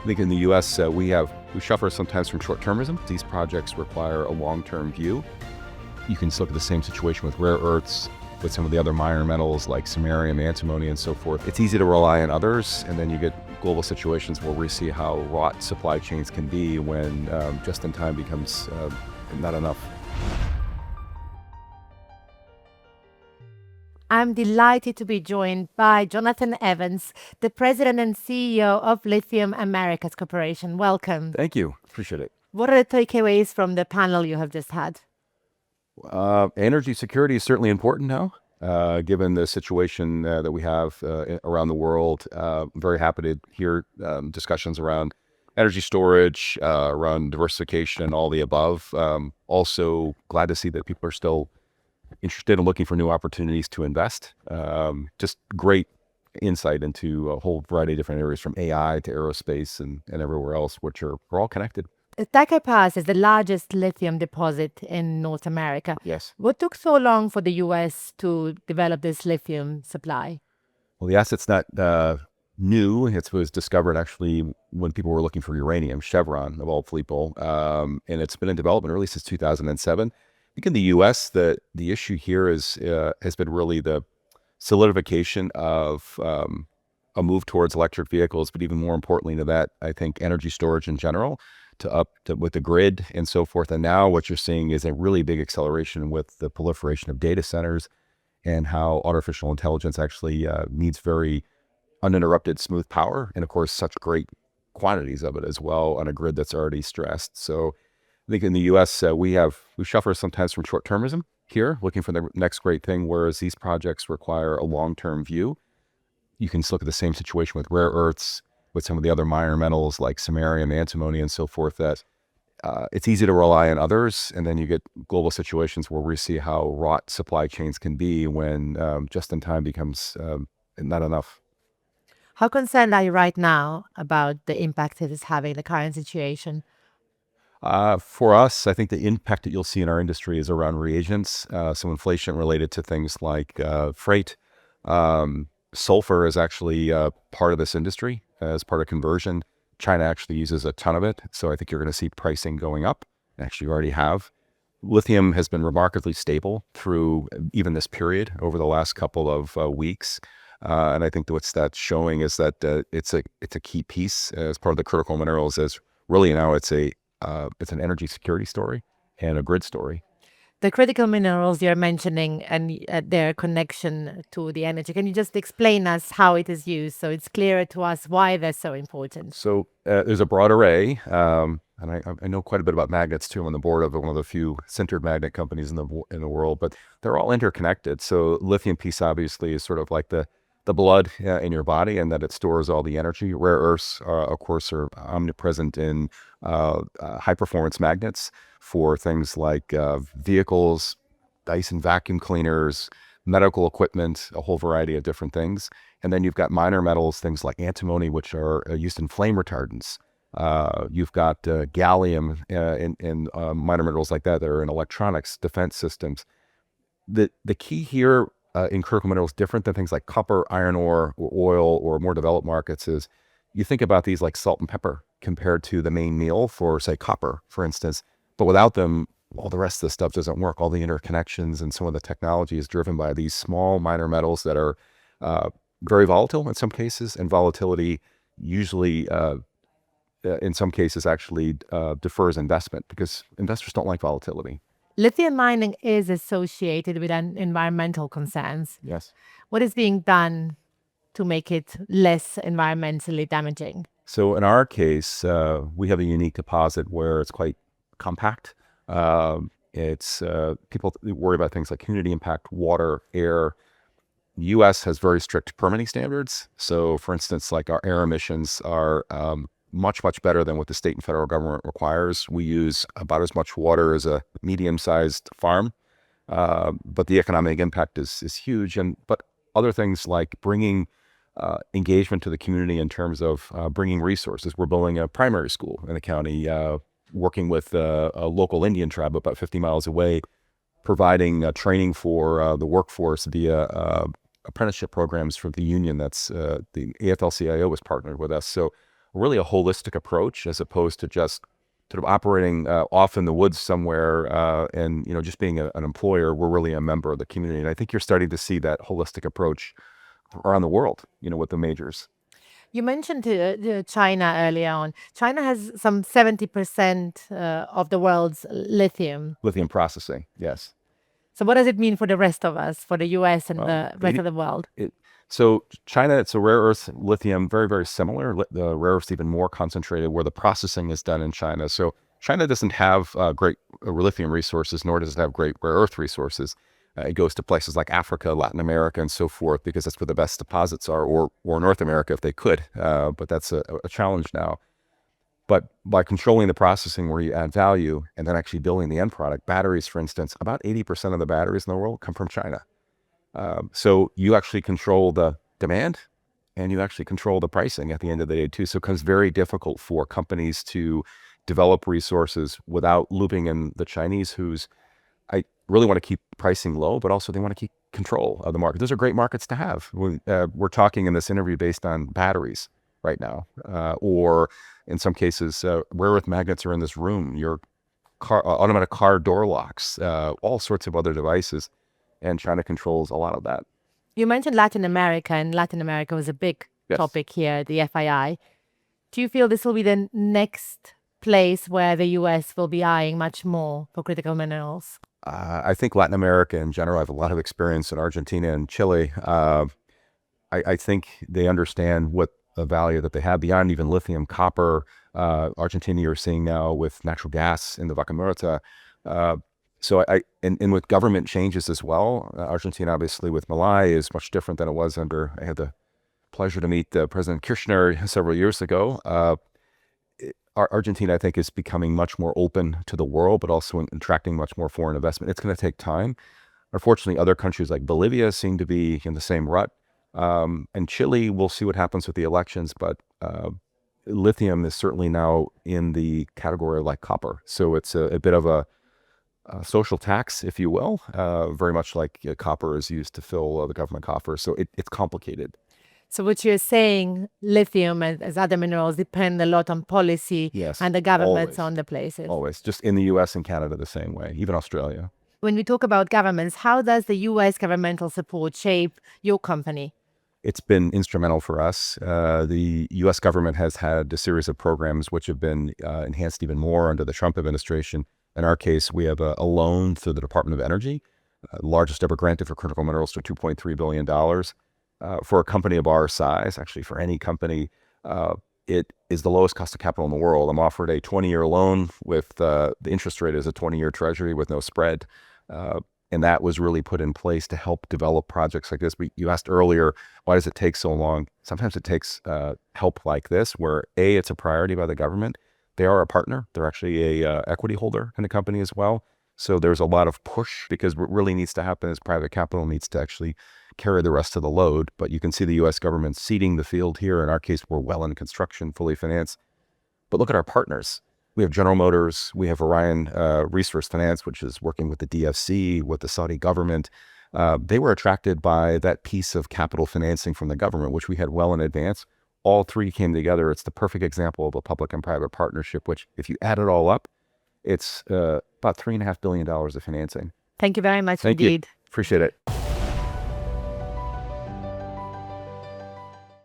I think in the U.S., we suffer sometimes from short-termism. These projects require a long-term view. You can look at the same situation with rare earths, with some of the other minor metals like samarium, antimony, and so forth. It's easy to rely on others, and then you get global situations where we see how wrought supply chains can be when just-in-time becomes not enough. I'm delighted to be joined by Jonathan Evans, the President and CEO of Lithium Americas Corporation. Welcome. Thank you. Appreciate it. What are the takeaways from the panel you have just had? Energy security is certainly important now, given the situation that we have around the world. I'm very happy to hear discussions around energy storage, around diversification, and all the above. Also glad to see that people are still interested in looking for new opportunities to invest. Just great insight into a whole variety of different areas, from AI to aerospace and everywhere else, which are all connected. Thacker Pass is the largest lithium deposit in North America. Yes. What took so long for the U.S. to develop this lithium supply? Well, the asset's not new. It was discovered actually when people were looking for uranium, Chevron of all people, and it's been in development really since 2007. I think in the U.S., the issue here has been really the solidification of a move towards electric vehicles, but even more importantly to that, I think energy storage in general, with the grid and so forth. And now what you're seeing is a really big acceleration with the proliferation of data centers and how artificial intelligence actually needs very uninterrupted, smooth power, and of course, such great quantities of it as well on a grid that's already stressed. So I think in the U.S., we suffer sometimes from short-termism here, looking for the next great thing, whereas these projects require a long-term view. You can look at the same situation with rare earths, with some of the other minor metals like samarium, antimony, and so forth, that it's easy to rely on others, and then you get global situations where we see how wrought supply chains can be when just-in-time becomes not enough. How concerned are you right now about the impact it is having, the current situation? For us, I think the impact that you'll see in our industry is around reagents, some inflation related to things like freight. Sulfur is actually part of this industry as part of conversion. China actually uses a ton of it, so I think you're going to see pricing going up. Actually, you already have. Lithium has been remarkably stable through even this period over the last couple of weeks. And I think what that's showing is that it's a key piece as part of the critical minerals. As really now it's an energy security story and a grid story. The critical minerals you're mentioning and their connection to the energy. Can you just explain us how it is used so it's clearer to us why they're so important? So there's a broad array, and I know quite a bit about magnets too. I'm on the board of one of the few sintered magnet companies in the world, but they're all interconnected. So lithium piece obviously is sort of like the blood in your body, and that it stores all the energy. Rare earths, of course, are omnipresent in high-performance magnets for things like vehicles, Dyson vacuum cleaners, medical equipment, a whole variety of different things. And then you've got minor metals, things like antimony, which are used in flame retardants. You've got gallium and minor minerals like that are in electronics, defense systems. The key here in critical minerals, different than things like copper, iron ore, or oil, or more developed markets, is you think about these like salt and pepper compared to the main meal for, say, copper, for instance. But without them, all the rest of the stuff doesn't work. All the interconnections and some of the technology is driven by these small minor metals that are very volatile in some cases, and volatility usually, in some cases, actually defers investment because investors don't like volatility. Lithium mining is associated with environmental concerns. Yes. What is being done to make it less environmentally damaging? So in our case, we have a unique deposit where it's quite compact. It's people worry about things like community impact, water, air. The U.S. has very strict permitting standards. So for instance, like our air emissions are much, much better than what the state and federal government requires. We use about as much water as a medium-sized farm, but the economic impact is huge. But other things like bringing engagement to the community in terms of bringing resources. We're building a primary school in the county, working with a local Indian tribe about 50 miles away, providing training for the workforce via apprenticeship programs from the union. That's the AFL-CIO has partnered with us. So really a holistic approach as opposed to just sort of operating off in the woods somewhere and just being an employer. We're really a member of the community, and I think you're starting to see that holistic approach around the world. With the majors. You mentioned China earlier on. China has some 70% of the world's lithium. Lithium processing, yes. So what does it mean for the rest of us, for the US and Well, the rest of the world? So China, it's a rare earth lithium, very, very similar. The rare earth's even more concentrated where the processing is done in China. So China doesn't have great lithium resources, nor does it have great rare earth resources. It goes to places like Africa, Latin America, and so forth, because that's where the best deposits are, or North America if they could. But that's a challenge now. But by controlling the processing where you add value and then actually building the end product, batteries, for instance, about 80% of the batteries in the world come from China. So you actually control the demand and you actually control the pricing at the end of the day too. So it becomes very difficult for companies to develop resources without looping in the Chinese, who's I really want to keep pricing low, but also they want to keep control of the market. Those are great markets to have. We're talking in this interview based on batteries right now, or in some cases, rare earth magnets are in this room. Your car, automatic car door locks, all sorts of other devices, and China controls a lot of that. You mentioned Latin America, and Latin America was a big Yes. topic here at the FII. Do you feel this will be the next place where the US will be eyeing much more for critical minerals? I think Latin America in general, I have a lot of experience in Argentina and Chile. I think they understand what the value that they have beyond even lithium, copper. Argentina, you're seeing now with natural gas in the Vaca Muerta. And with government changes as well. Argentina, obviously, with Milei is much different than it was under. I had the pleasure to meet President Kirchner several years ago. Argentina, I think, is becoming much more open to the world, but also attracting much more foreign investment. It's going to take time. Unfortunately, other countries like Bolivia seem to be in the same rut. And Chile, we'll see what happens with the elections, but lithium is certainly now in the category like copper. So it's a bit of a social tax, if you will, very much like copper is used to fill the government coffers. So it's complicated. So what you're saying, lithium as other minerals depend a lot on policy Yes, and the governments always. on the places. Always, just in the US and Canada the same way, even Australia. When we talk about governments, how does the US governmental support shape your company? It's been instrumental for us. The US government has had a series of programs which have been enhanced even more under the Trump administration. In our case, we have a loan through the Department of Energy, largest ever granted for critical minerals to $2.3 billion. For a company of our size, actually for any company, it is the lowest cost of capital in the world. I'm offered a 20-year loan with the interest rate is a 20-year treasury with no spread. And that was really put in place to help develop projects like this. But you asked earlier, why does it take so long? Sometimes it takes help like this, where A, it's a priority by the government. They are a partner. They're actually a equity holder in the company as well. So there's a lot of push, because what really needs to happen is private capital needs to actually carry the rest of the load. But you can see the U.S. government seeding the field here. In our case, we're well in construction, fully financed. But look at our partners. We have General Motors. We have Orion Resource Finance, which is working with the DFC, with the Saudi government. They were attracted by that piece of capital financing from the government, which we had well in advance. All three came together. It's the perfect example of a public and private partnership, which if you add it all up, it's about $3.5 billion of financing. Thank you very much Thank you. indeed. Appreciate it.